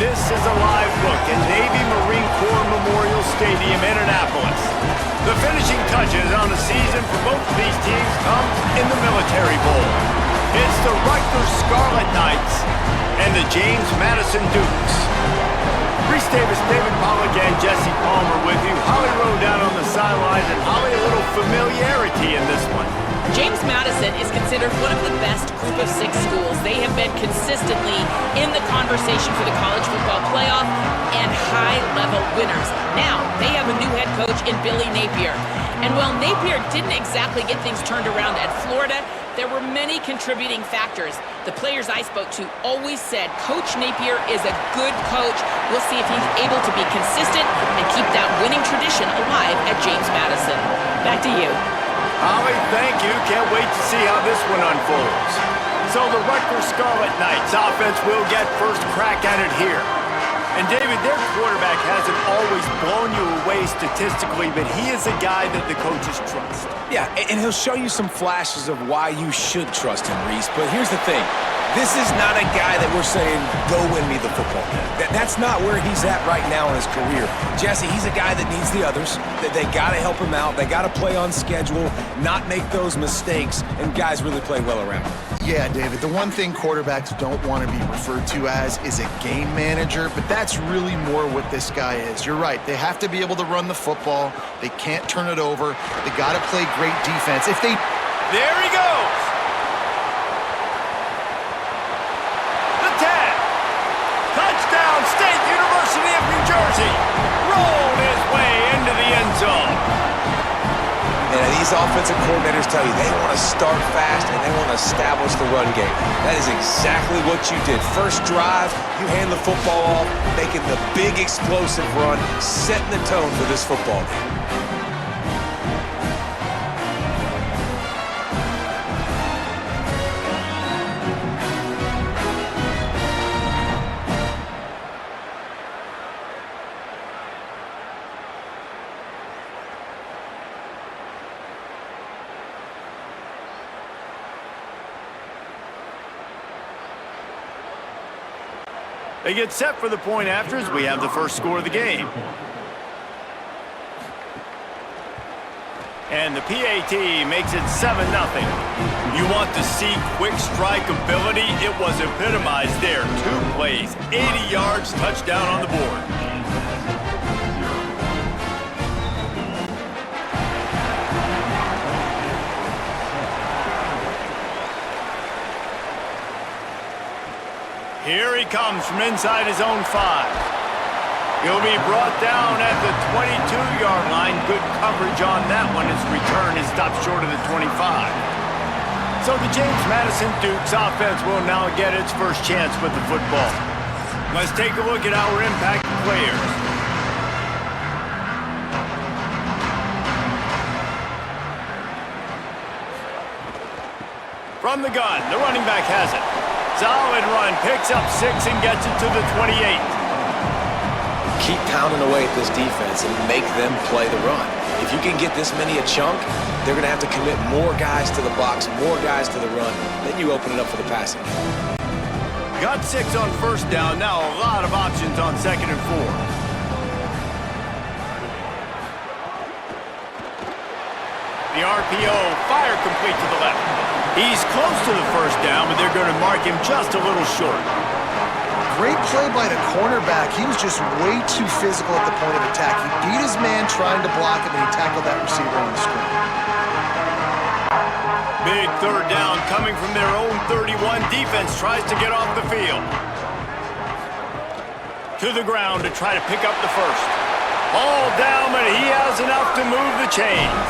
This is a live look at Navy Marine Corps Memorial Stadium in Annapolis. The finishing touches on the season for both of these teams comes in the Military Bowl. It's the Rutgers Scarlet Knights and the James Madison Dukes. Reese Davis, David Pollack, and Jesse Palmer with you. Holly Rowe down on the sidelines, and Holly, a little familiarity in this one. James Madison is considered one of the best group of 6 schools. They have been consistently in the conversation for the college football playoff and high-level winners. Now, they have a new head coach in Billy Napier. And while Napier didn't exactly get things turned around at Florida, there were many contributing factors. The players I spoke to always said Coach Napier is a good coach. We'll see if he's able to be consistent and keep that winning tradition alive at James Madison. Back to you. Holly, thank you. Can't wait to see how this one unfolds. So the Rutgers Scarlet Knights offense will get first crack at it here. And David, their quarterback hasn't always blown you away statistically, but he is a guy that the coaches trust. Yeah, and he'll show you some flashes of why you should trust him, Reese. But here's the thing. This is not a guy that we're saying, go win me the football game. That's not where he's at right now in his career. Jesse, he's a guy that needs the others. That they got to help him out. They got to play on schedule, not make those mistakes, and guys really play well around him. Yeah, David, the one thing quarterbacks don't want to be referred to as is a game manager, but that's really more what this guy is. You're right. They have to be able to run the football. They can't turn it over. They got to play great defense. There he goes! The 10. Touchdown, State University of New Jersey. Rolled his way into the end zone. And these offensive coordinators tell you they want to start fast and they want to establish the run game. That is exactly what you did. First drive, you hand the football off, making the big explosive run, setting the tone for this football game. They get set for the point afters. We have the first score of the game. And the PAT makes it 7-0. You want to see quick strike ability? It was epitomized there. 2 plays, 80 yards, touchdown on the board. Here he comes from inside his own 5. He'll be brought down at the 22-yard line. Good coverage on that one. His return is stopped short of the 25. So the James Madison Dukes offense will now get its first chance with the football. Let's take a look at our impact players. From the gun, the running back has it. Solid run, picks up 6 and gets it to the 28. Keep pounding away at this defense and make them play the run. If you can get this many a chunk, they're going to have to commit more guys to the box, more guys to the run. Then you open it up for the passing. Got 6 on first down. Now a lot of options on 2nd and 4. The RPO, fire complete to the left. He's close to the first down, but they're going to mark him just a little short. Great play by the cornerback. He was just way too physical at the point of attack. He beat his man trying to block him, and he tackled that receiver on the screen. Big 3rd down coming from their own 31. Defense tries to get off the field. To the ground to try to pick up the first. All down, but he has enough to move the chains.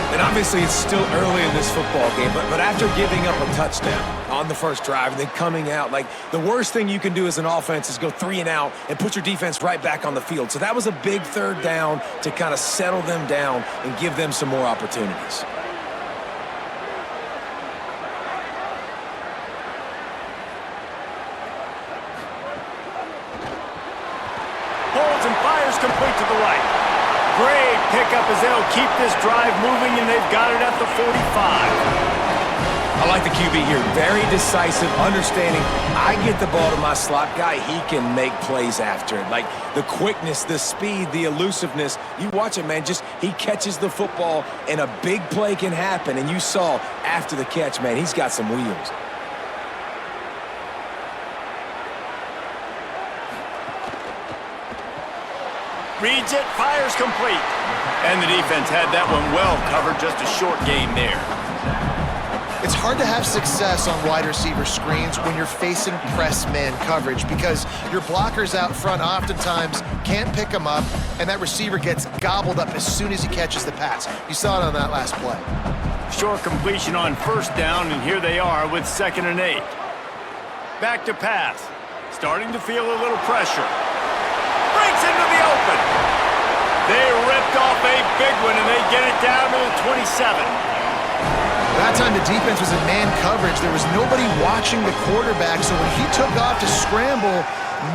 And obviously it's still early in this football game, but after giving up a touchdown on the first drive and then coming out, like the worst thing you can do as an offense is go 3 and out and put your defense right back on the field. So that was a big 3rd down to kind of settle them down and give them some more opportunities. Holds and fires complete to the right. Great pickup as they'll keep this drive moving, and they've got it at the 45. A I like the QB here. Very decisive, understanding. I get the ball to my slot guy, he can make plays after it. Like the quickness, the speed, the elusiveness. You watch it, man. Just he catches the football and a big play can happen. And you saw after the catch, man, he's got some wheels. Reads it, fires complete. And the defense had that one well covered, just a short game there. It's hard to have success on wide receiver screens when you're facing press man coverage because your blockers out front oftentimes can't pick them up, and that receiver gets gobbled up as soon as he catches the pass. You saw it on that last play. Short completion on first down, and here they are with 2nd and 8. Back to pass. Starting to feel a little pressure. Breaks into the open. They ripped off a big one, and they get it down to the 27. That time the defense was in man coverage. There was nobody watching the quarterback, so when he took off to scramble,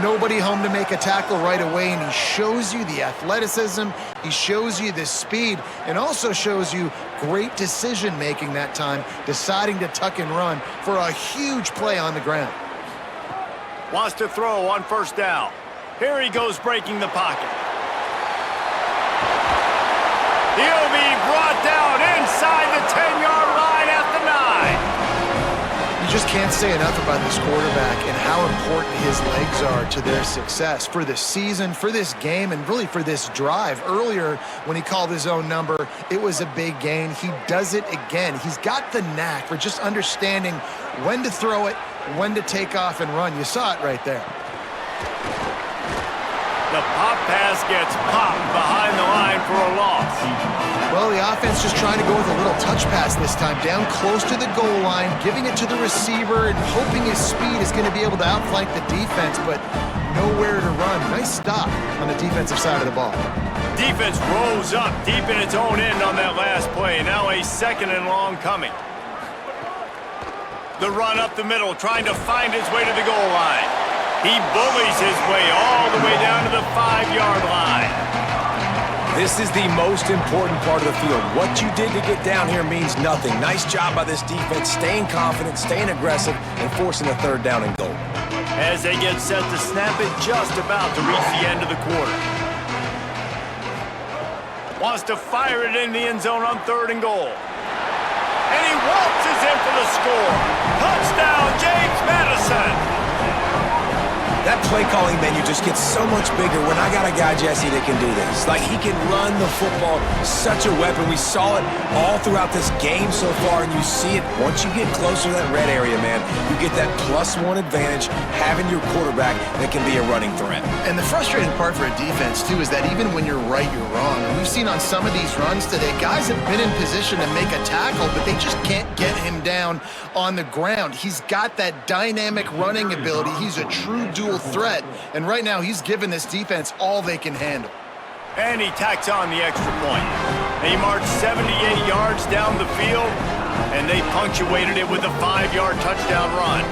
nobody home to make a tackle right away, and he shows you the athleticism, he shows you the speed, and also shows you great decision-making that time, deciding to tuck and run for a huge play on the ground. Wants to throw on first down. Here he goes breaking the pocket. He'll be brought down inside the 10-yard line at the 9. You just can't say enough about this quarterback and how important his legs are to their success for this season, for this game, and really for this drive. Earlier, when he called his own number, it was a big gain. He does it again. He's got the knack for just understanding when to throw it, when to take off and run. You saw it right there. The pop pass gets popped behind the line for a loss. Well, the offense just trying to go with a little touch pass this time, down close to the goal line, giving it to the receiver and hoping his speed is going to be able to outflank the defense, but nowhere to run. Nice stop on the defensive side of the ball. Defense rolls up deep in its own end on that last play. Now a 2nd and long coming. The run up the middle, trying to find his way to the goal line. He bullies his way all the way down to the 5-yard line. This is the most important part of the field. What you did to get down here means nothing. Nice job by this defense, staying confident, staying aggressive, and forcing a 3rd down and goal. As they get set to snap it, just about to reach the end of the quarter. Wants to fire it in the end zone on 3rd and goal. And he waltzes in for the score. Touchdown, James Madison. That play calling menu just gets so much bigger when I got a guy, Jesse, that can do this. Like, he can run the football, such a weapon. We saw it all throughout this game so far, and you see it once you get closer to that red area, man. You get that +1 advantage having your quarterback that can be a running threat. And the frustrating part for a defense, too, is that even when you're right, you're wrong. And we've seen on some of these runs today, guys have been in position to make a tackle, but they just can't get him down on the ground. He's got that dynamic running ability. He's a true dual threat, and right now he's given this defense all they can handle. And he tacks on the extra point. They marched 78 yards down the field, and they punctuated it with a 5-yard touchdown run.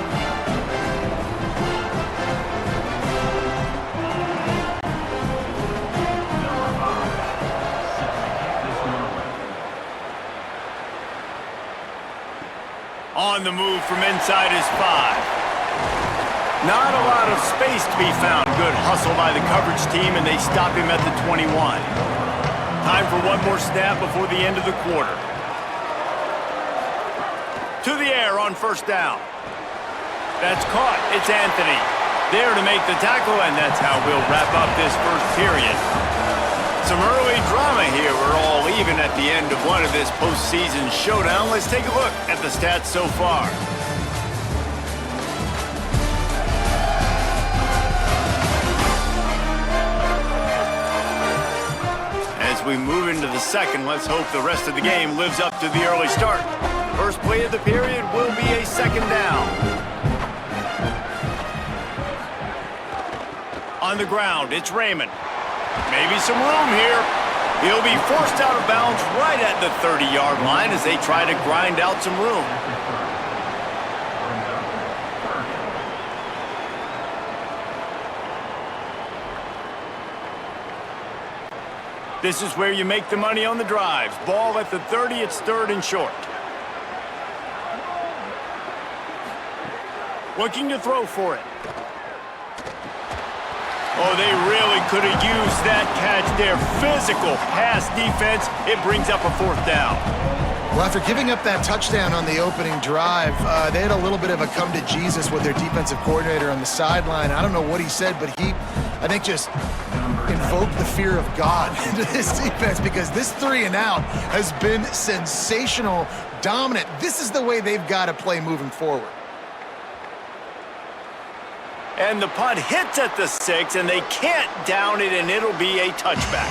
On the move from inside his 5. Not a lot of space to be found. Good hustle by the coverage team, and they stop him at the 21. Time for one more snap before the end of the quarter. To the air on first down. That's caught. It's Anthony. There to make the tackle, and that's how we'll wrap up this first period. Some early drama here. We're all even at the end of one of this postseason showdown. Let's take a look at the stats so far. As we move into the second, let's hope the rest of the game lives up to the early start. First play of the period will be a 2nd down. On the ground, it's Raymond. Maybe some room here. He'll be forced out of bounds right at the 30-yard line as they try to grind out some room. This is where you make the money on the drives. Ball at the 30, it's 3rd and short. Looking to throw for it. Oh, they really could have used that catch there. Physical pass defense. It brings up a 4th down. Well, after giving up that touchdown on the opening drive, they had a little bit of a come to Jesus with their defensive coordinator on the sideline. I don't know what he said, but he, I think, just invoked the fear of God into this defense, because this 3-and-out has been sensational, dominant. This is the way they've got to play moving forward. And the punt hits at the 6, and they can't down it, and it'll be a touchback.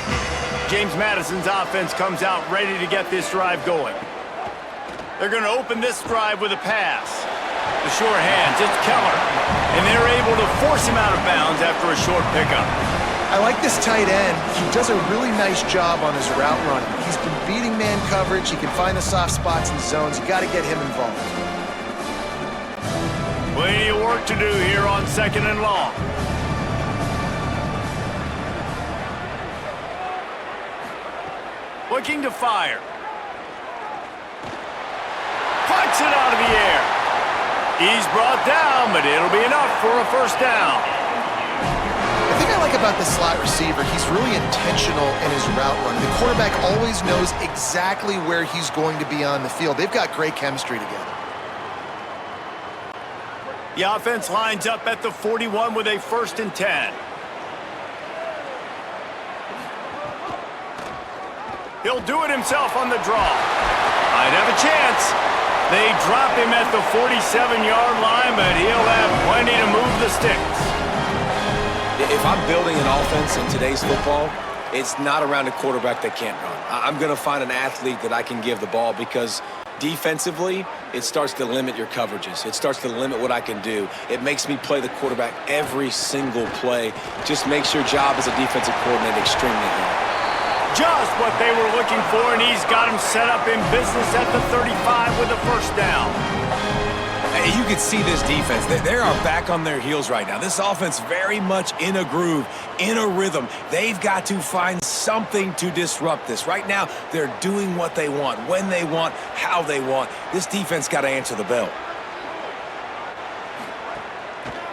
James Madison's offense comes out ready to get this drive going. They're going to open this drive with a pass. The short hands, it's Keller. And they're able to force him out of bounds after a short pickup. I like this tight end. He does a really nice job on his route running. He's been beating man coverage. He can find the soft spots and zones. You got to get him involved. Plenty of work to do here on 2nd and long. Looking to fire. Puts it out of the air. He's brought down, but it'll be enough for a 1st down. The thing I like about the slot receiver, he's really intentional in his route running. The quarterback always knows exactly where he's going to be on the field. They've got great chemistry together. The offense lines up at the 41 with a 1st and 10. He'll do it himself on the draw. Might have a chance. They drop him at the 47-yard line, but he'll have plenty to move the sticks. If I'm building an offense in today's football, it's not around a quarterback that can't run. I'm going to find an athlete that I can give the ball, because defensively, it starts to limit your coverages. It starts to limit what I can do. It makes me play the quarterback every single play. Just makes your job as a defensive coordinator extremely hard. Just what they were looking for, and he's got him set up in business at the 35 with a 1st down. Hey, you can see this defense. They are back on their heels right now. This offense very much in a groove, in a rhythm. They've got to find something to disrupt this. Right now, they're doing what they want, when they want, how they want. This defense got to answer the bell.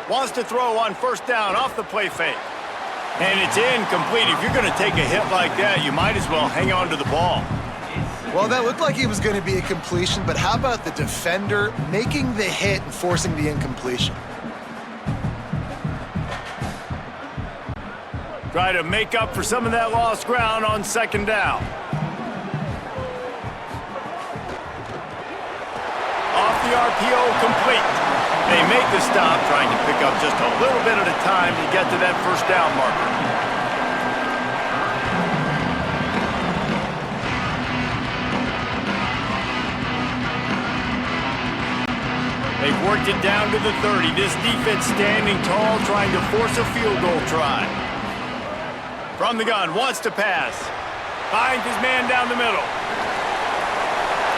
Wants to throw on 1st down off the play fake. And it's incomplete. If you're going to take a hit like that, you might as well hang on to the ball. Well, that looked like it was going to be a completion, but how about the defender making the hit and forcing the incompletion? Try to make up for some of that lost ground on 2nd down. Off the RPO, complete. They make the stop, trying to pick up just a little bit at a time to get to that 1st down marker. They've worked it down to the 30. This defense standing tall, trying to force a field goal try. From the gun, wants to pass. Finds his man down the middle.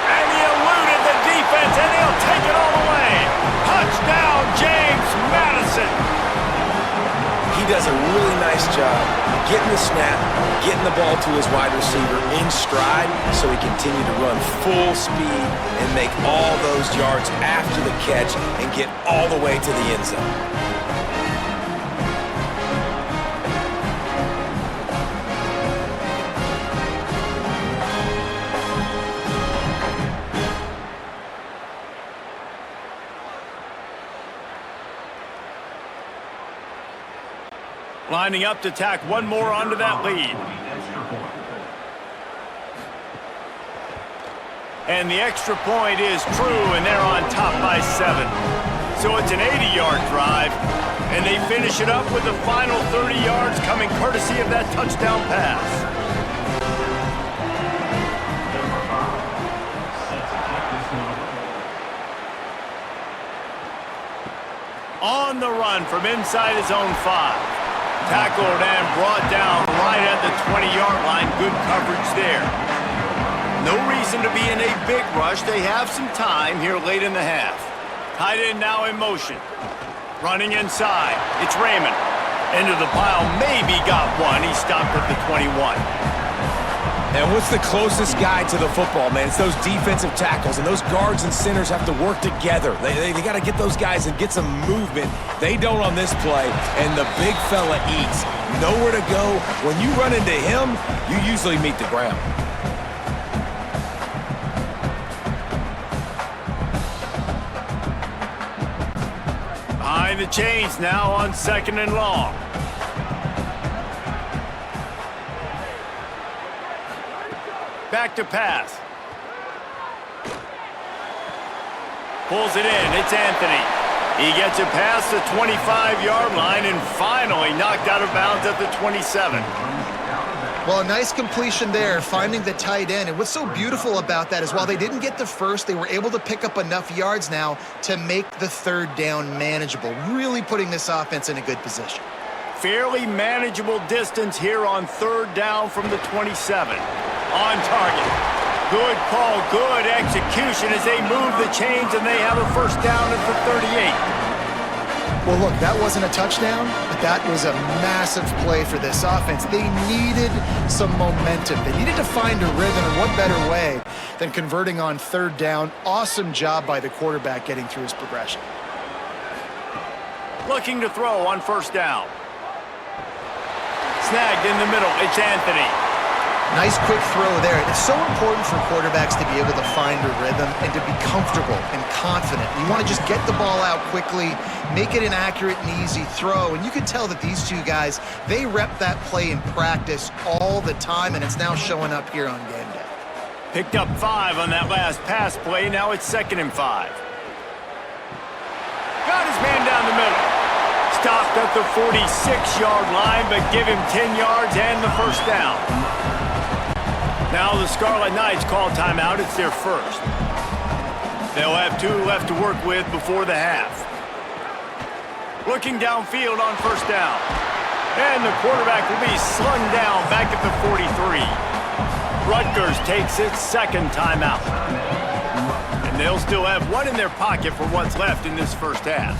And he eluded the defense, and he'll take it all the way. Touchdown, James Madison. He does a really nice job getting the snap, getting the ball to his wide receiver in stride, so he continue to run full speed and make all those yards after the catch and get all the way to the end zone. Lining up to tack one more onto that lead. And the extra point is true, and they're on top by 7. So it's an 80-yard drive, and they finish it up with the final 30 yards coming courtesy of that touchdown pass. On the run from inside his own 5. Tackled and brought down right at the 20-yard line. Good coverage there. No reason to be in a big rush. They have some time here late in the half. Tight end now in motion. Running inside. It's Raymond. Into the pile. Maybe got one. He stopped at the 21. And what's the closest guy to the football, man? It's those defensive tackles, and those guards and centers have to work together. They got to get those guys and get some movement. They don't on this play, and the big fella eats. Nowhere to go. When you run into him, you usually meet the ground. Behind the chains now on 2nd and long. Back to pass. Pulls it in. It's Anthony. He gets it past the 25-yard line and finally knocked out of bounds at the 27. Well, a nice completion there, finding the tight end. And what's so beautiful about that is while they didn't get the first, they were able to pick up enough yards now to make the 3rd down manageable, really putting this offense in a good position. Fairly manageable distance here on 3rd down from the 27. On target. Good call, good execution as they move the chains and they have a 1st down at the 38. Well, look, that wasn't a touchdown, but that was a massive play for this offense. They needed some momentum. They needed to find a rhythm, and what better way than converting on 3rd down. Awesome job by the quarterback getting through his progression. Looking to throw on 1st down. Snagged in the middle. It's Anthony. Nice quick throw there. It's so important for quarterbacks to be able to find a rhythm and to be comfortable and confident. You want to just get the ball out quickly, make it an accurate and easy throw. And you can tell that these two guys, they rep that play in practice all the time, and it's now showing up here on game day. Picked up 5 on that last pass play. Now it's 2nd and 5. Got his man down the middle. Stopped at the 46-yard line, but give him 10 yards and the 1st down. Now the Scarlet Knights call timeout. It's their 1st. They'll have 2 left to work with before the half. Looking downfield on 1st down. And the quarterback will be slung down back at the 43. Rutgers takes its 2nd timeout. And they'll still have 1 in their pocket for what's left in this 1st half.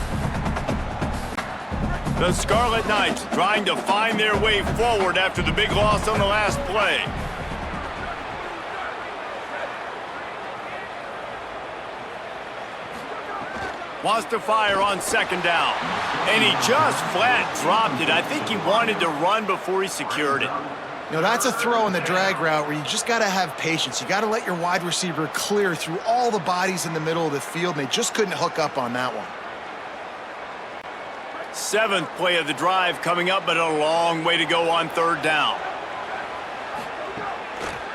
The Scarlet Knights trying to find their way forward after the big loss on the last play. Wants to fire on 2nd down. And he just flat dropped it. I think he wanted to run before he secured it. You know, that's a throw in the drag route where you just got to have patience. You got to let your wide receiver clear through all the bodies in the middle of the field, and they just couldn't hook up on that one. 7th play of the drive coming up, but a long way to go on 3rd down.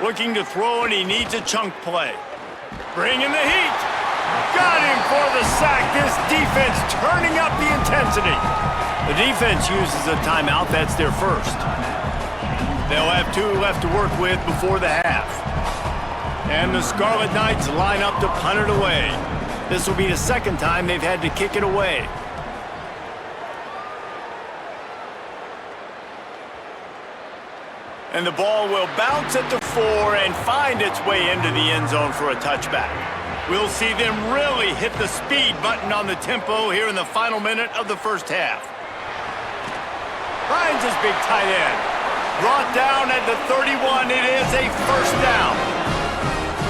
Looking to throw, and he needs a chunk play. Bringing the heat. Got him for the sack. This defense turning up the intensity. The defense uses a timeout. That's their 1st. They'll have 2 left to work with before the half. And the Scarlet Knights line up to punt it away. This will be the 2nd time they've had to kick it away. And the ball will bounce at the 4 and find its way into the end zone for a touchback. We'll see them really hit the speed button on the tempo here in the final minute of the 1st half. Finds his big tight end. Brought down at the 31. It is a 1st down.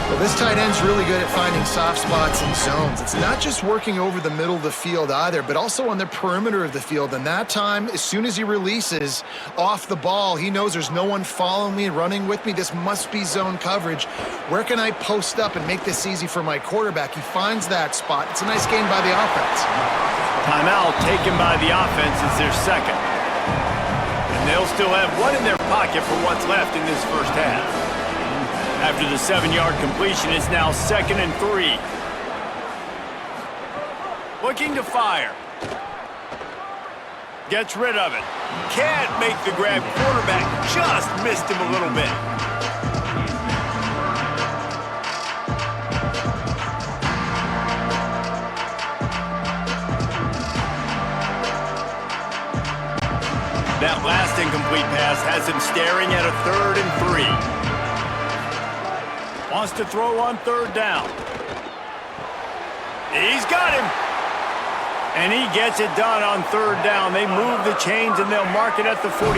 Well, this tight end's really good at finding soft spots and zones. It's not just working over the middle of the field either, but also on the perimeter of the field. And that time, as soon as he releases off the ball, he knows there's no one following me, running with me. This must be zone coverage. Where can I post up and make this easy for my quarterback? He finds that spot. It's a nice game by the offense. Timeout taken by the offense is their 2nd. And they'll still have 1 in their pocket for what's left in this 1st half. After the 7-yard completion, it's now 2nd and 3. Looking to fire. Gets rid of it. Can't make the grab. Quarterback just missed him a little bit. That last incomplete pass has him staring at a 3rd and 3. Wants to throw on 3rd down. He's got him. And he gets it done on 3rd down. They move the chains and they'll mark it at the 44.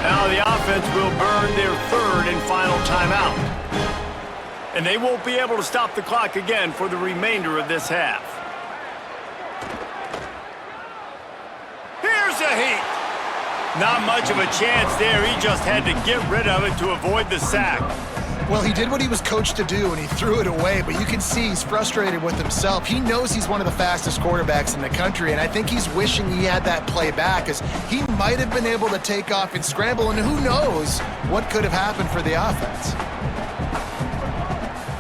Now the offense will burn their third and final timeout. And they won't be able to stop the clock again for the remainder of this half. Here's a heat. Not much of a chance there. He just had to get rid of it to avoid the sack. Well, he did what he was coached to do, and he threw it away, but you can see he's frustrated with himself. He knows he's one of the fastest quarterbacks in the country, and I think he's wishing he had that play back, as he might have been able to take off and scramble, and who knows what could have happened for the offense.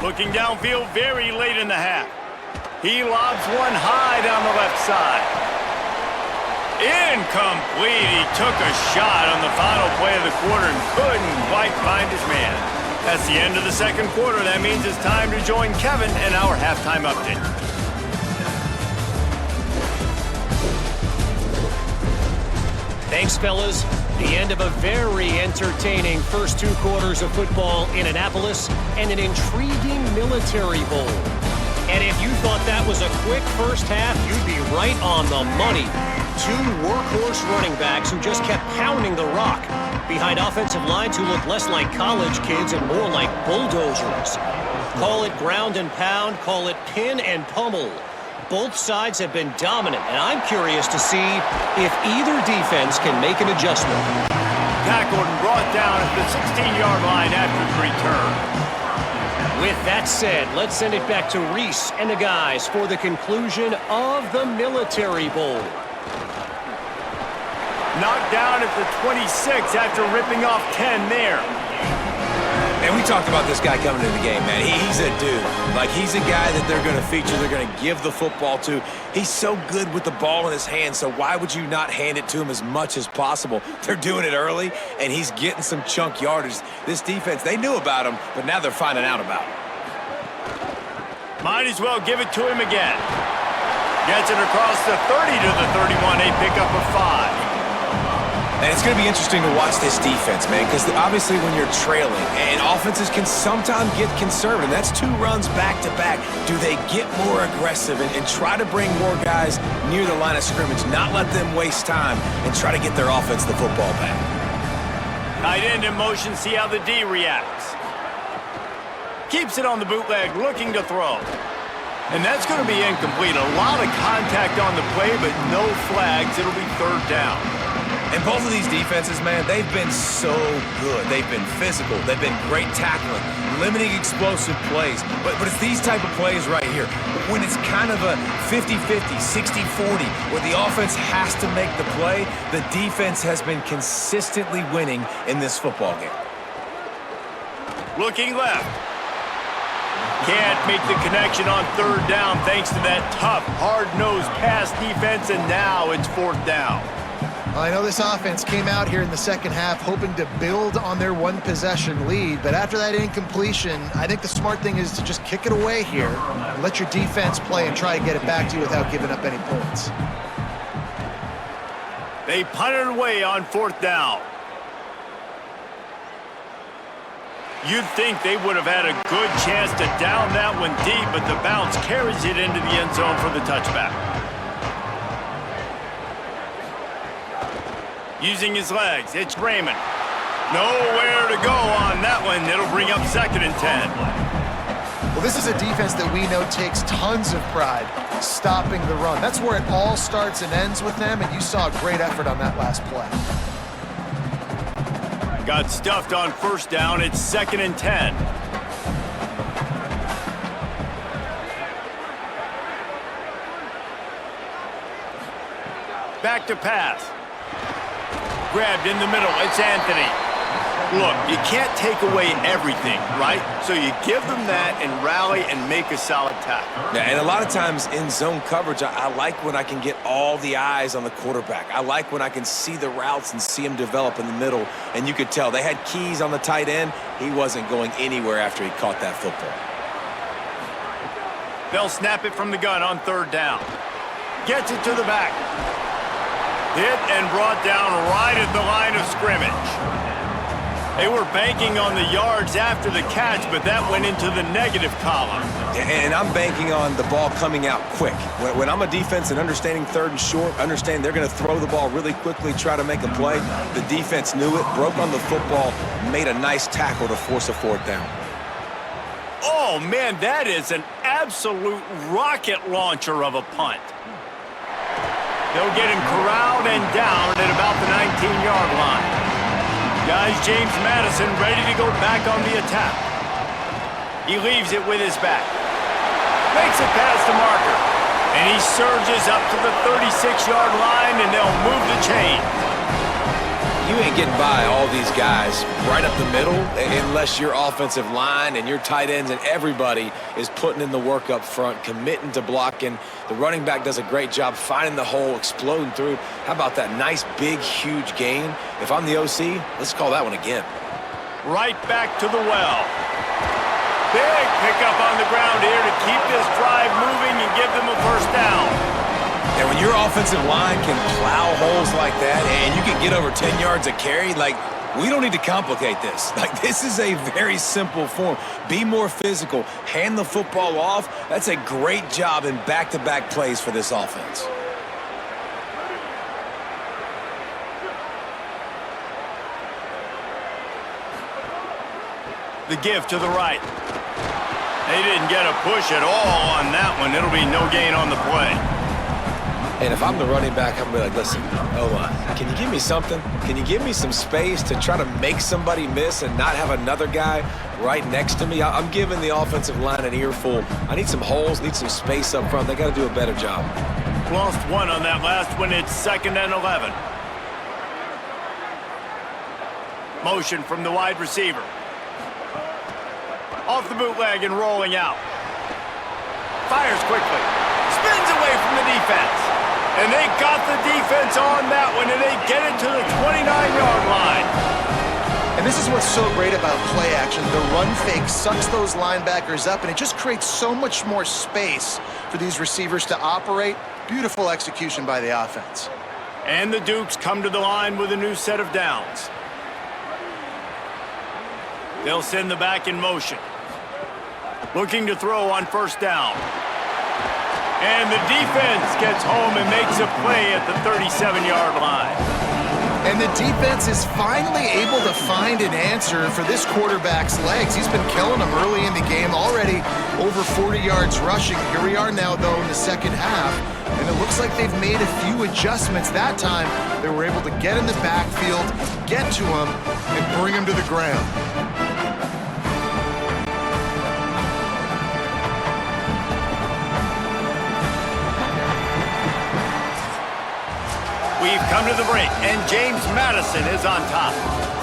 Looking downfield very late in the half. He lobs one high down the left side. Incomplete. He took a shot on the final play of the quarter and couldn't quite find his man. That's the end of the second quarter. That means it's time to join Kevin in our halftime update. Thanks, fellas. The end of a very entertaining first two quarters of football in Annapolis and an intriguing military bowl. And if you thought that was a quick first half, you'd be right on the money. Two workhorse running backs who just kept pounding the rock behind offensive lines who look less like college kids and more like bulldozers. Call it ground and pound, call it pin and pummel. Both sides have been dominant, and I'm curious to see if either defense can make an adjustment. Tackled and brought down at the 16-yard line after the return. With that said, let's send it back to Reese and the guys for the conclusion of the Military Bowl. Knocked down at the 26 after ripping off 10 there. And we talked about this guy coming into the game, man. He's a dude. Like, he's a guy that they're going to feature, they're going to give the football to. He's so good with the ball in his hand, so why would you not hand it to him as much as possible? They're doing it early, and he's getting some chunk yardage. This defense, they knew about him, but now they're finding out about him. Might as well give it to him again. Gets it across the 30 to the 31, a pickup of 5. And it's going to be interesting to watch this defense, man, because obviously when you're trailing, and offenses can sometimes get conservative. That's two runs back-to-back. Do they get more aggressive and try to bring more guys near the line of scrimmage, not let them waste time, and try to get their offense the football back? Tight end in motion, see how the D reacts. Keeps it on the bootleg, looking to throw. And that's going to be incomplete. A lot of contact on the play, but no flags. It'll be third down. And both of these defenses, man, they've been so good. They've been physical. They've been great tackling, limiting explosive plays. But it's these type of plays right here, when it's kind of a 50-50, 60-40, where the offense has to make the play, the defense has been consistently winning in this football game. Looking left. Can't make the connection on third down thanks to that tough, hard-nosed pass defense, and now it's fourth down. Well, I know this offense came out here in the second half hoping to build on their one-possession lead, but after that incompletion, I think the smart thing is to just kick it away here, let your defense play and try to get it back to you without giving up any points. They punted away on fourth down. You'd think they would have had a good chance to down that one deep, but the bounce carries it into the end zone for the touchback. Using his legs, it's Raymond. Nowhere to go on that one. It'll bring up 2nd and 10. Well, this is a defense that we know takes tons of pride stopping the run. That's where it all starts and ends with them, and you saw a great effort on that last play. Got stuffed on first down. It's 2nd and 10. Back to pass. Grabbed in the middle. It's Anthony. Look, you can't take away everything, right? So you give them that and rally and make a solid tackle. Yeah, and a lot of times in zone coverage, I like when I can get all the eyes on the quarterback. I like when I can see the routes and see him develop in the middle. And you could tell they had keys on the tight end. He wasn't going anywhere after he caught that football. They'll snap it from the gun on third down. Gets it to the back. Hit and brought down right at the line of scrimmage. They were banking on the yards after the catch, but that went into the negative column. And I'm banking on the ball coming out quick. When I'm a defense and understanding third and short, understand they're going to throw the ball really quickly, try to make a play. The defense knew it, broke on the football, made a nice tackle to force a fourth down. Oh, man, that is an absolute rocket launcher of a punt. They'll get him corralled and down at about the 19-yard line. Guys, James Madison ready to go back on the attack. He leaves it with his back. Makes it past the marker. And he surges up to the 36-yard line, and they'll move the chain. You ain't getting by all these guys right up the middle unless your offensive line and your tight ends and everybody is putting in the work up front, committing to blocking. The running back does a great job finding the hole, exploding through. How about that nice, big, huge gain? If I'm the OC, let's call that one again. Right back to the well. Big pickup on the ground here to keep this drive moving and give them a first down. And when your offensive line can plow holes like that and you can get over 10 yards a carry, like, we don't need to complicate this. Like, this is a very simple form. Be more physical. Hand the football off. That's a great job in back-to-back plays for this offense. The give to the right. They didn't get a push at all on that one. It'll be no gain on the play. And if I'm the running back, I'm going to be like, listen, can you give me something? Can you give me some space to try to make somebody miss and not have another guy right next to me? I'm giving the offensive line an earful. I need some holes, need some space up front. They got to do a better job. Lost one on that last one. It's 2nd and 11. Motion from the wide receiver. Off the bootleg and rolling out. Fires quickly. Spins away from the defense. And they got the defense on that one, and they get it to the 29-yard line. And this is what's so great about play action. The run fake sucks those linebackers up, and it just creates so much more space for these receivers to operate. Beautiful execution by the offense. And the Dukes come to the line with a new set of downs. They'll send the back in motion. Looking to throw on first down. And the defense gets home and makes a play at the 37-yard line. And the defense is finally able to find an answer for this quarterback's legs. He's been killing them early in the game, already over 40 yards rushing. Here we are now, though, in the second half. And it looks like they've made a few adjustments that time. They were able to get in the backfield, get to him, and bring him to the ground. We've come to the break, and James Madison is on top.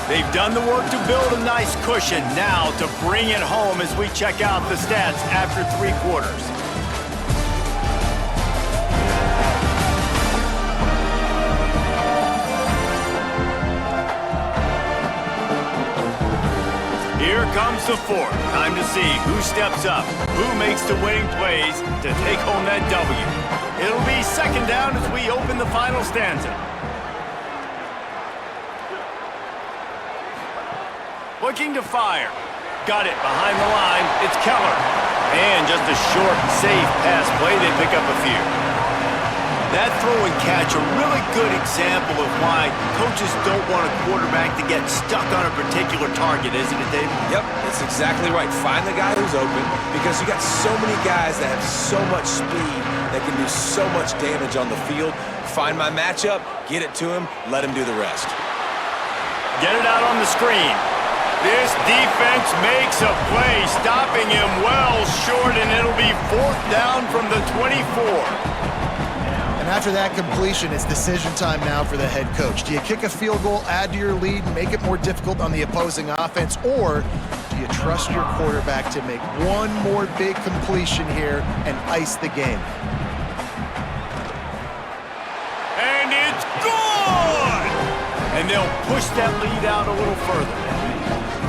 They've done the work to build a nice cushion now to bring it home as we check out the stats after 3 quarters. Here comes the fourth. Time to see who steps up, who makes the winning plays to take home that W. It'll be 2nd down as we open the final stanza. Looking to fire. Got it behind the line. It's Keller. And just a short, safe pass play. They pick up a few. That throw and catch, a really good example of why coaches don't want a quarterback to get stuck on a particular target, isn't it, David? Yep, that's exactly right. Find the guy who's open because you got so many guys that have so much speed that can do so much damage on the field. Find my matchup, get it to him, let him do the rest. Get it out on the screen. This defense makes a play, stopping him well short, and it'll be 4th down from the 24. And after that completion, it's decision time now for the head coach. Do you kick a field goal, add to your lead, and make it more difficult on the opposing offense, or do you trust your quarterback to make one more big completion here and ice the game? And it's good! And they'll push that lead out a little further.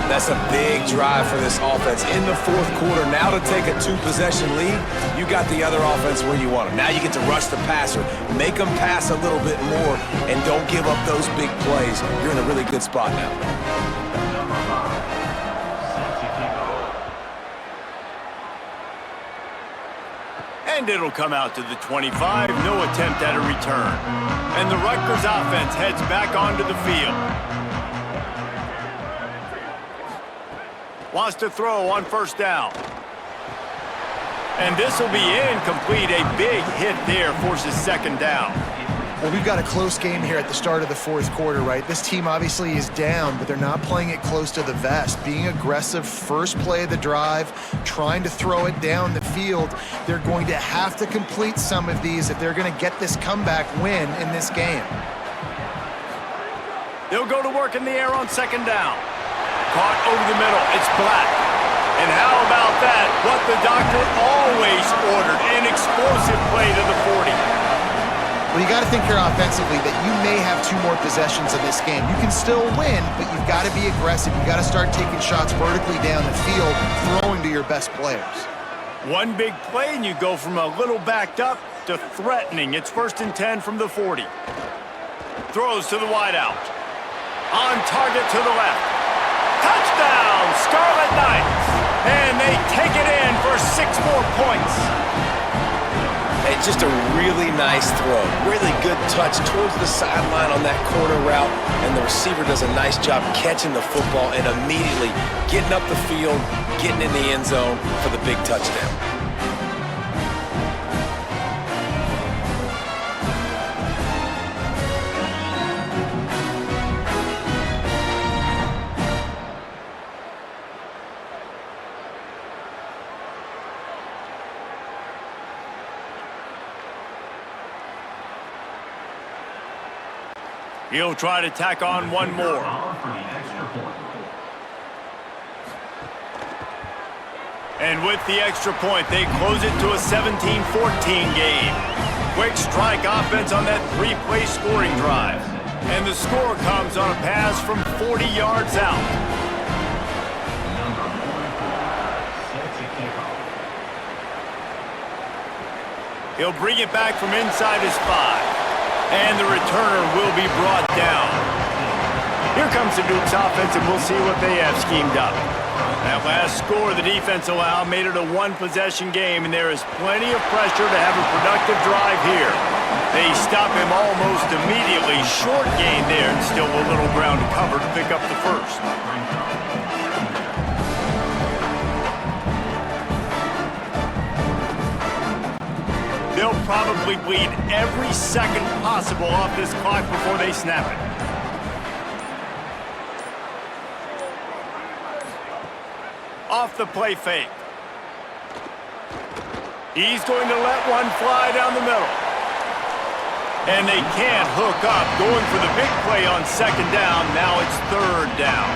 That's a big drive for this offense in the fourth quarter. Now to take a 2-possession lead, you got the other offense where you want them. Now you get to rush the passer, make them pass a little bit more, and don't give up those big plays. You're in a really good spot now. And it'll come out to the 25, no attempt at a return. And the Rutgers offense heads back onto the field. Wants to throw on first down. And this will be incomplete. A big hit there forces second down. Well, we've got a close game here at the start of the fourth quarter, right? This team obviously is down, but they're not playing it close to the vest. Being aggressive, first play of the drive, trying to throw it down the field. They're going to have to complete some of these if they're going to get this comeback win in this game. They'll go to work in the air on second down. Caught over the middle. It's Black. And how about that? What the doctor always ordered. An explosive play to the 40. Well, you got to think here offensively that you may have 2 more possessions in this game. You can still win, but you've got to be aggressive. You've got to start taking shots vertically down the field, throwing to your best players. One big play, and you go from a little backed up to threatening. It's 1st and 10 from the 40. Throws to the wideout. On target to the left. Touchdown, Scarlet Knights! And they take it in for 6 more points. It's just a really nice throw. Really good touch towards the sideline on that corner route, and the receiver does a nice job catching the football and immediately getting up the field, getting in the end zone for the big touchdown. He'll try to tack on one more. And with the extra point, they close it to a 17-14 game. Quick strike offense on that 3-play scoring drive. And the score comes on a pass from 40 yards out. He'll bring it back from inside his 5. And the returner will be brought down. Here comes the Dukes offense, and we'll see what they have schemed up. That last score the defense allowed made it a 1-possession game, and there is plenty of pressure to have a productive drive here. They stop him almost immediately. Short gain there, and still a little ground to cover to pick up the first. They'll probably bleed every second possible off this clock before they snap it. Off the play fake. He's going to let one fly down the middle. And they can't hook up. Going for the big play on second down. Now it's 3rd down.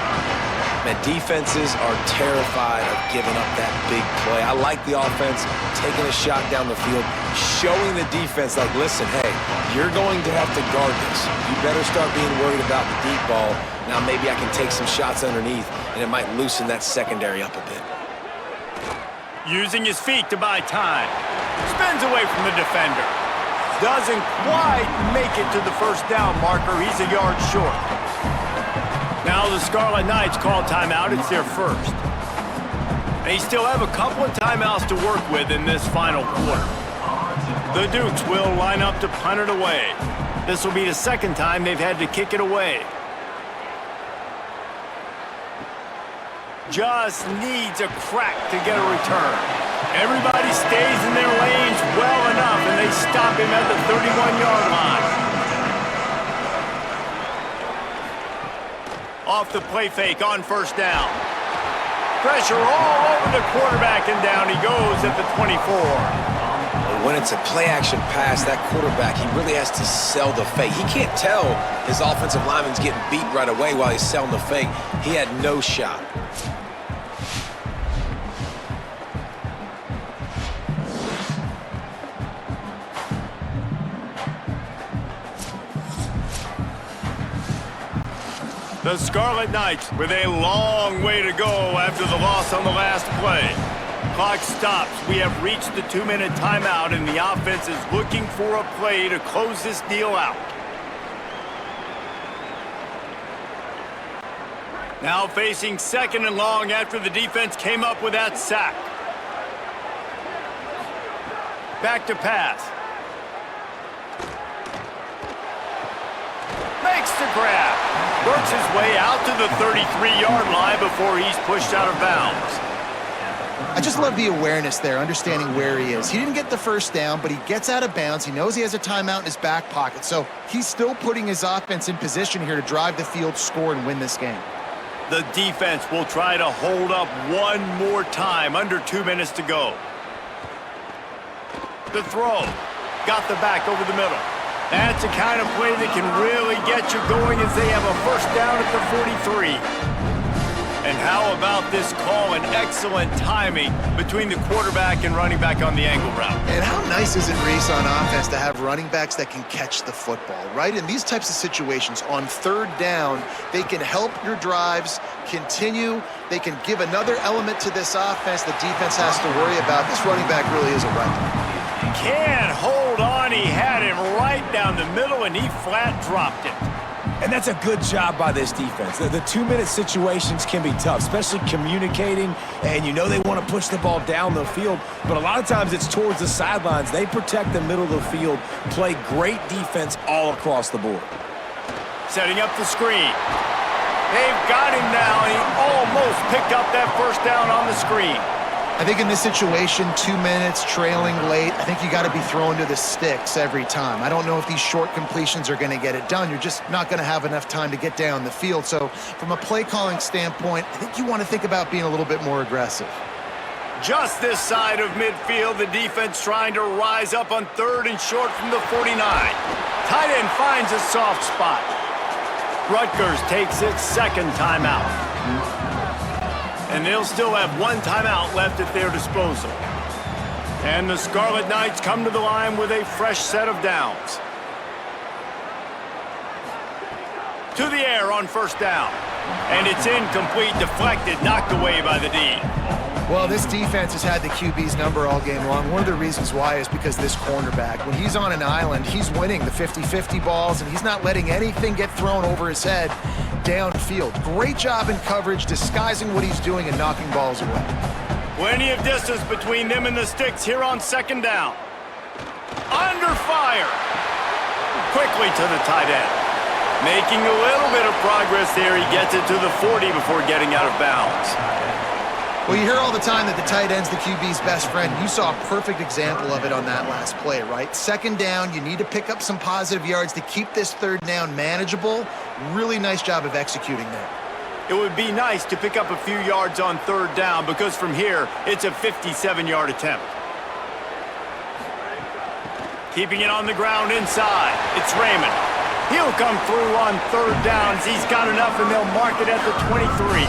Man, defenses are terrified of giving up that big play. I like the offense taking a shot down the field, showing the defense, like, listen, hey, you're going to have to guard this. You better start being worried about the deep ball. Now maybe I can take some shots underneath, and it might loosen that secondary up a bit. Using his feet to buy time. Spins away from the defender. Doesn't quite make it to the first down marker. He's a yard short. Now the Scarlet Knights call timeout. It's their first. They still have a couple of timeouts to work with in this final quarter. The Dukes will line up to punt it away. This will be the 2nd time they've had to kick it away. Just needs a crack to get a return. Everybody stays in their lanes well enough, and they stop him at the 31-yard line. Off the play fake on first down. Pressure all over the quarterback, and down he goes at the 24. When it's a play-action pass, that quarterback, he really has to sell the fake. He can't tell his offensive lineman's getting beat right away while he's selling the fake. He had no shot. The Scarlet Knights with a long way to go after the loss on the last play. Clock stops. We have reached the 2-minute timeout, and the offense is looking for a play to close this deal out. Now facing 2nd and long after the defense came up with that sack. Back to pass. Makes the grab. Works his way out to the 33-yard line before he's pushed out of bounds. I just love the awareness there, understanding where he is. He didn't get the first down, but he gets out of bounds. He knows he has a timeout in his back pocket, so he's still putting his offense in position here to drive the field, score, and win this game. The defense will try to hold up one more time, under 2 minutes to go. The throw. Got the back over the middle. That's the kind of play that can really get you going as they have a first down at the 43. And how about this call and excellent timing between the quarterback and running back on the angle route? And how nice is it, Reese, on offense to have running backs that can catch the football, right? In these types of situations, on 3rd down, they can help your drives continue. They can give another element to this offense the defense has to worry about. This running back really is a weapon. Can't hold on. He had him right down the middle, and he flat dropped it. And that's a good job by this defense. The 2-minute situations can be tough, especially communicating, and you know they want to push the ball down the field, but a lot of times it's towards the sidelines. They protect the middle of the field, play great defense all across the board. Setting up the screen. They've got him now, and he almost picked up that first down on the screen. I think in this situation, 2 minutes, trailing late, I think you got to be throwing to the sticks every time. I don't know if these short completions are going to get it done. You're just not going to have enough time to get down the field. So from a play calling standpoint, I think you want to think about being a little bit more aggressive. Just this side of midfield, the defense trying to rise up on 3rd and short from the 49. Tight end finds a soft spot. Rutgers takes its 2nd timeout. And they'll still have 1 timeout left at their disposal. And the Scarlet Knights come to the line with a fresh set of downs. To the air on 1st down. And it's incomplete, deflected, knocked away by the D. Well, this defense has had the QB's number all game long. One of the reasons why is because this cornerback, when he's on an island, he's winning the 50-50 balls, and he's not letting anything get thrown over his head downfield. Great job in coverage, disguising what he's doing and knocking balls away. Plenty of distance between them and the sticks here on 2nd down. Under fire. Quickly to the tight end. Making a little bit of progress there. He gets it to the 40 before getting out of bounds. Well, you hear all the time that the tight end's the QB's best friend. You saw a perfect example of it on that last play, right? 2nd down, you need to pick up some positive yards to keep this 3rd down manageable. Really nice job of executing there. It would be nice to pick up a few yards on 3rd down because from here, it's a 57-yard attempt. Keeping it on the ground inside. It's Raymond. He'll come through on 3rd downs. He's got enough, and they'll mark it at the 23.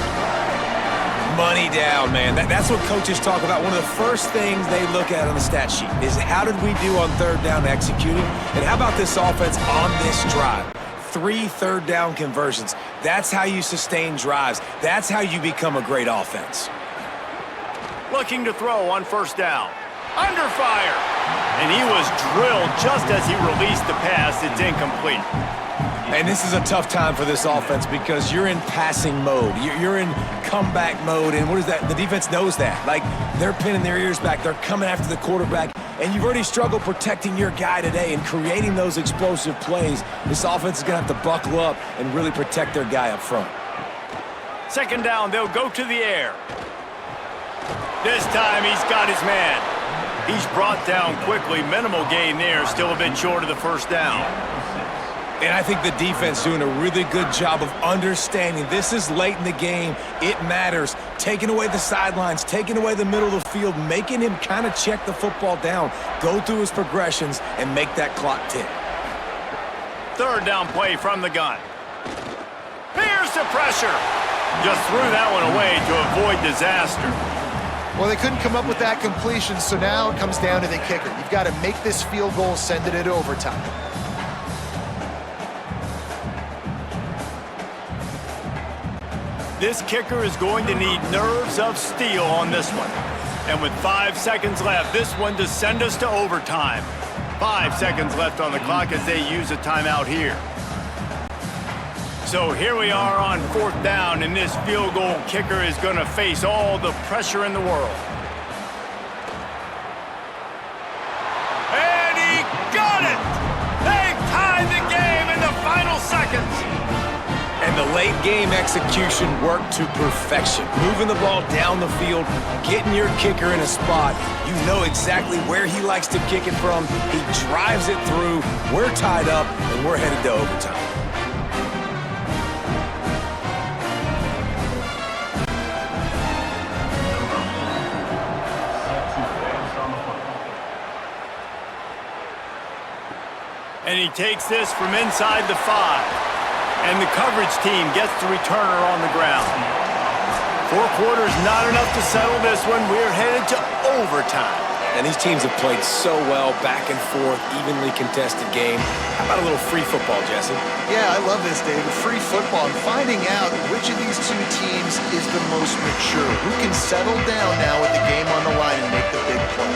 Money down, man. That's what coaches talk about. One of the first things they look at on the stat sheet is how did we do on 3rd down executing, and how about this offense on this drive? 3 3rd down conversions. That's how you sustain drives. That's how you become a great offense. Looking to throw on 1st down. Under fire. And he was drilled just as he released the pass. It's incomplete. And this is a tough time for this offense because you're in passing mode. You're in comeback mode, and what is that? The defense knows that. Like, they're pinning their ears back. They're coming after the quarterback, and you've already struggled protecting your guy today and creating those explosive plays. This offense is going to have to buckle up and really protect their guy up front. 2nd down, they'll go to the air. This time he's got his man. He's brought down quickly. Minimal gain there, still a bit short of the 1st down. And I think the defense doing a really good job of understanding this is late in the game. It matters. Taking away the sidelines, taking away the middle of the field, making him kind of check the football down, go through his progressions, and make that clock tick. 3rd down play from the gun. Here's the pressure. Just threw that one away to avoid disaster. Well, they couldn't come up with that completion, so now it comes down to the kicker. You've got to make this field goal, send it at overtime. This kicker is going to need nerves of steel on this one. And with 5 seconds left, this one to send us to overtime. 5 seconds left on the clock as they use a timeout here. So here we are on 4th down, and this field goal kicker is going to face all the pressure in the world. And he got it! They tied the game in the final seconds. And the late game execution worked to perfection. Moving the ball down the field, getting your kicker in a spot. You know exactly where he likes to kick it from. He drives it through. We're tied up, and we're headed to overtime. And he takes this from inside the 5. And the coverage team gets the returner on the ground. 4 quarters, not enough to settle this one. We're headed to overtime. And these teams have played so well, back and forth, evenly contested game. How about a little free football, Jesse? Yeah, I love this, David. Free football and finding out which of these two teams is the most mature. Who can settle down now with the game on the line and make the big play?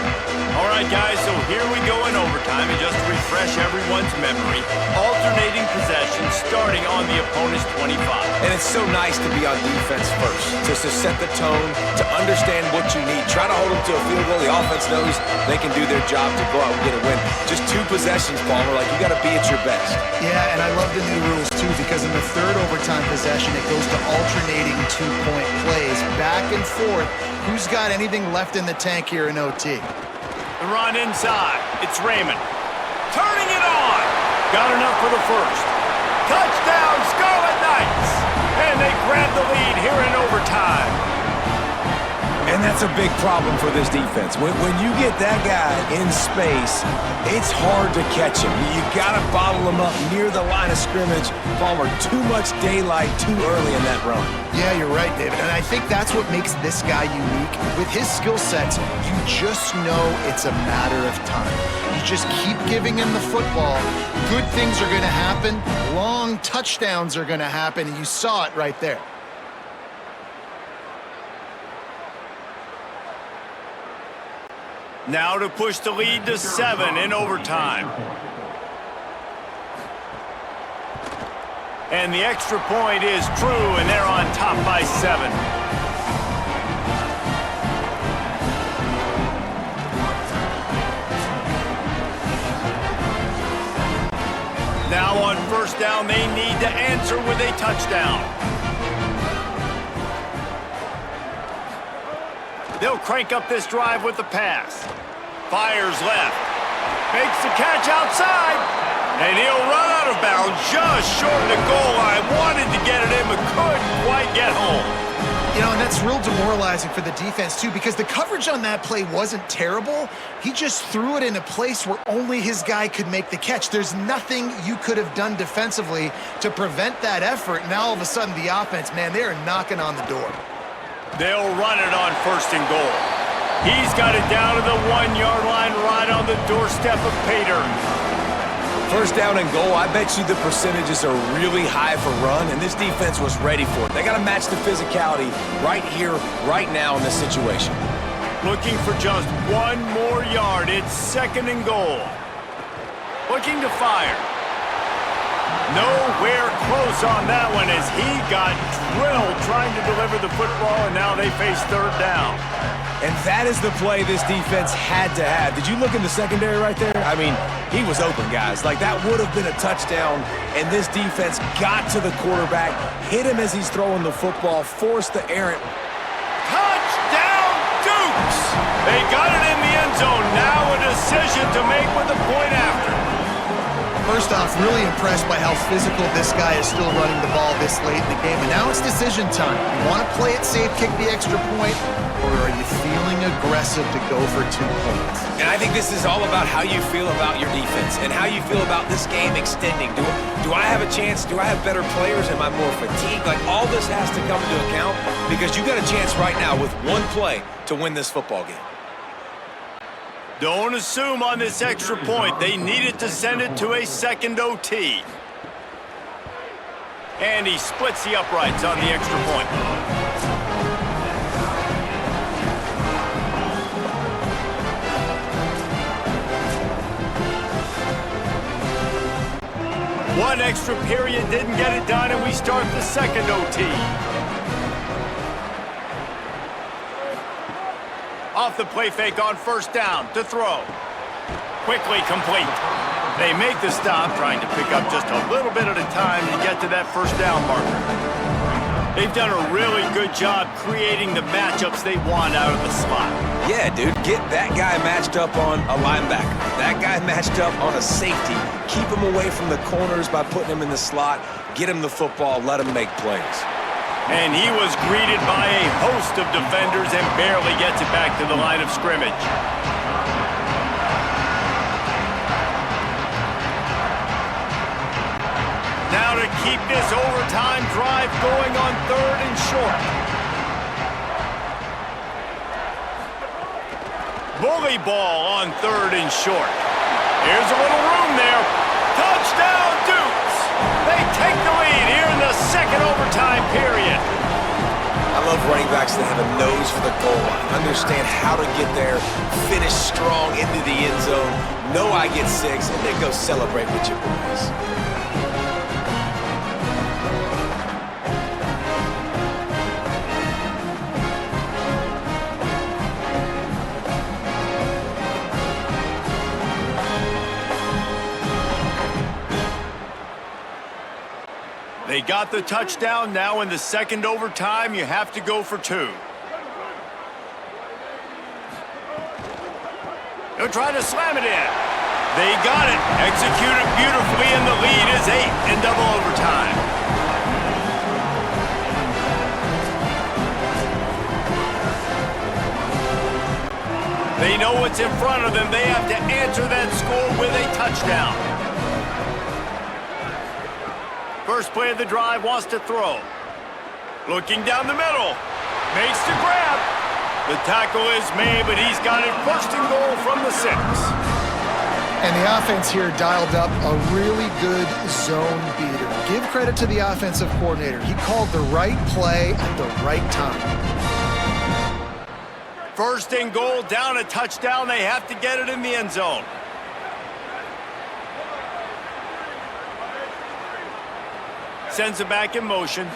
All right, guys, so here we go in overtime. And just to refresh everyone's memory, alternating possession starting on the opponent's 25. And it's so nice to be on defense first, just to set the tone, to understand what you need. Try to hold them to a field goal. The offense knows they can do their job to go out and get a win. Just 2 possessions, Palmer. Like, you got to be at your best. Yeah, and I love the new rules, too, because in the 3rd overtime possession, it goes to alternating 2-point plays, back and forth. Who's got anything left in the tank here in OT? The run inside. It's Raymond. Turning it on. Got enough for the first. Touchdown, Scarlet Knights. And they grab the lead here in overtime. And that's a big problem for this defense. When you get that guy in space, it's hard to catch him. You got to bottle him up near the line of scrimmage. Palmer, too much daylight too early in that run. Yeah, you're right, David. And I think that's what makes this guy unique. With his skill sets, you just know it's a matter of time. You just keep giving him the football. Good things are going to happen. Long touchdowns are going to happen. And you saw it right there. Now to push the lead to 7 in overtime. And the extra point is true, and they're on top by 7. Now on 1st down, they need to answer with a touchdown. They'll crank up this drive with the pass. Fires left. Makes the catch outside. And he'll run out of bounds just short of the goal line. Wanted to get it in, but couldn't quite get home. You know, and that's real demoralizing for the defense, too, because the coverage on that play wasn't terrible. He just threw it in a place where only his guy could make the catch. There's nothing you could have done defensively to prevent that effort. Now, all of a sudden, the offense, man, they are knocking on the door. They'll run it on 1st and goal. He's got it down to the 1-yard line right on the doorstep of Pater. 1st down and goal, I bet you the percentages are really high for run, and this defense was ready for it. They got to match the physicality right here, right now in this situation. Looking for just 1 more yard. It's 2nd and goal. Looking to fire. Nowhere close on that one as he got drilled trying to deliver the football, and now they face 3rd down. And that is the play this defense had to have. Did you look in the secondary right there? I mean, he was open, guys. Like, that would have been a touchdown, and this defense got to the quarterback, hit him as he's throwing the football, forced the errant. Touchdown, Dukes! They got it in the end zone. Now a decision to make with the point after. First off, really impressed by how physical this guy is still running the ball this late in the game. And now it's decision time. You want to play it safe, kick the extra point, or are you feeling aggressive to go for 2 points? And I think this is all about how you feel about your defense and how you feel about this game extending. Do I have a chance? Do I have better players? Am I more fatigued? Like, all this has to come into account because you got a chance right now with 1 play to win this football game. Don't assume on this extra point. They needed to send it to a 2nd OT. And he splits the uprights on the extra point. One extra period didn't get it done, and we start the second OT. Off the play fake on first down to throw. Quickly complete. They make the stop, trying to pick up just a little bit at a time to get to that first down marker. They've done a really good job creating the matchups they want out of the slot. Yeah, dude, get that guy matched up on a linebacker. That guy matched up on a safety. Keep him away from the corners by putting him in the slot. Get him the football, let him make plays. And he was greeted by a host of defenders and barely gets it back to the line of scrimmage. Now to keep this overtime drive going on third and short. Bully ball on third and short. Here's a little room there. Touchdown, Dukes! They take the lead here in the second overtime period. I love running backs that have a nose for the goal line. Understand how to get there, finish strong into the end zone, know I get 6, and then go celebrate with your boys. They got the touchdown. Now in the second overtime, you have to go for 2. They'll try to slam it in. They got it. Executed beautifully, and the lead is 8 in double overtime. They know what's in front of them. They have to answer that score with a touchdown. First play of the drive, wants to throw. Looking down the middle. Makes the grab. The tackle is made, but he's got it first and goal from the 6. And the offense here dialed up a really good zone beater. Give credit to the offensive coordinator. He called the right play at the right time. First and goal, down a touchdown. They have to get it in the end zone. Sends it back in motion.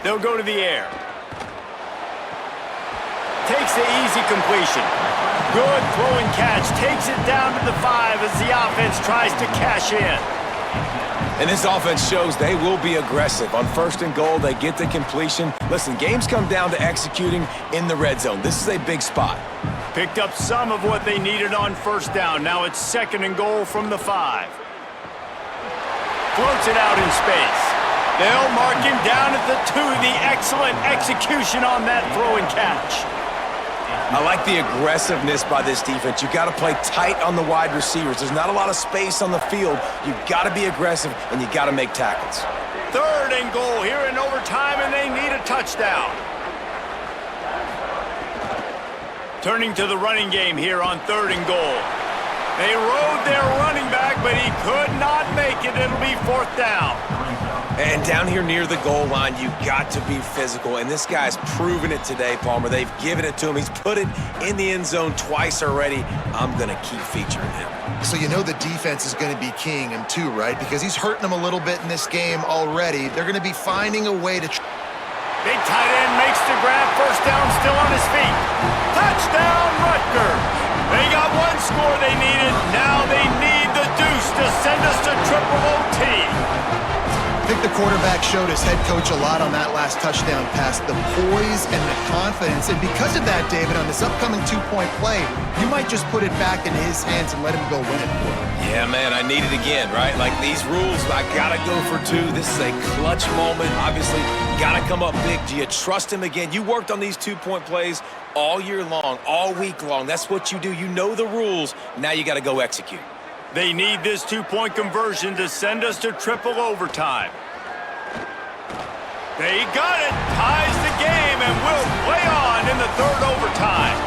They'll go to the air. Takes the easy completion. Good throw and catch. Takes it down to the 5 as the offense tries to cash in. And this offense shows they will be aggressive. On first and goal, they get the completion. Listen, games come down to executing in the red zone. This is a big spot. Picked up some of what they needed on first down. Now it's second and goal from the 5. Floats it out in space. They'll mark him down at the 2. The excellent execution on that throw and catch. I like the aggressiveness by this defense. You got to play tight on the wide receivers. There's not a lot of space on the field. You got to be aggressive, and you got to make tackles. Third and goal here in overtime, and they need a touchdown. Turning to the running game here on third and goal. They rode their running back, but he could not make it. It'll be fourth down. And down here near the goal line, you got to be physical. And this guy's proven it today, Palmer. They've given it to him. He's put it in the end zone twice already. I'm going to keep featuring him. So you know the defense is going to be keying him too, right? Because he's hurting them a little bit in this game already. They're going to be finding a way to... Big tight end makes the grab. First down, still on his feet. Touchdown, Rutgers. They got one score they needed. Now they need the deuce to send us to triple OT. I think the quarterback showed his head coach a lot on that last touchdown pass, the poise and the confidence. And because of that, David, on this upcoming 2-point play, you might just put it back in his hands and let him go win it for him. Yeah, man, I need it again, right? Like these rules, I got to go for 2. This is a clutch moment. Obviously, got to come up big. Do you trust him again? You worked on these 2-point plays all year long, all week long. That's what you do. You know the rules. Now you got to go execute. They need this 2-point conversion to send us to triple overtime. They got it, ties the game, and will play on in the third overtime.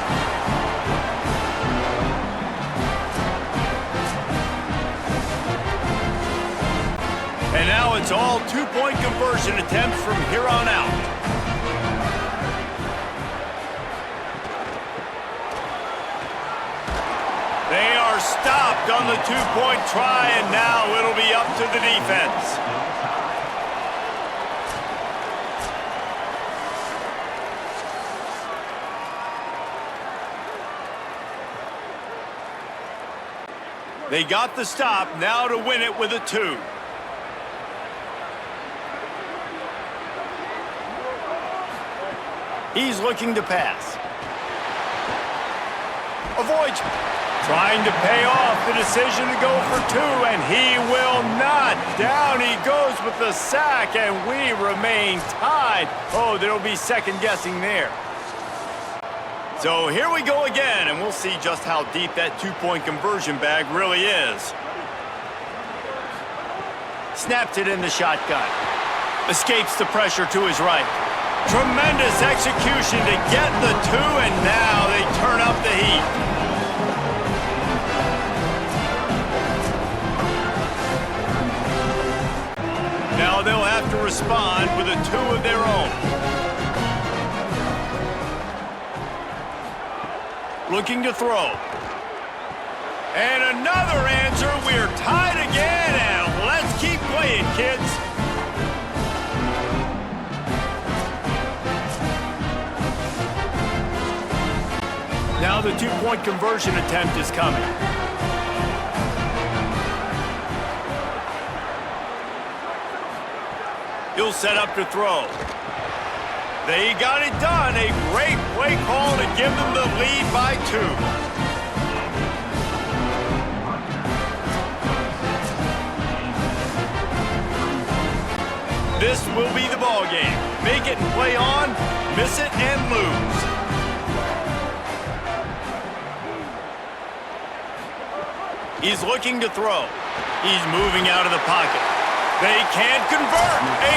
And And now it's all two-point conversion attempts from here on out. They are stopped on the two-point try, and now it'll be up to the defense. They got the stop, now to win it with a 2. He's looking to pass. Avoids. Trying to pay off the decision to go for 2, and he will not. Down he goes with the sack, and we remain tied. Oh, there'll be second guessing there. So here we go again, and we'll see just how deep that two-point conversion bag really is. Snaps it in the shotgun. Escapes the pressure to his right. Tremendous execution to get the 2, and now they turn up the heat. Now they'll have to respond with a 2 of their own. Looking to throw. And another answer. We're tied again, and let's keep playing, kids. Now the two-point conversion attempt is coming. He'll set up to throw. They got it done. A great play call to give them the lead by 2. This will be the ball game. Make it and play on, miss it and lose. He's looking to throw. He's moving out of the pocket. They can't convert. A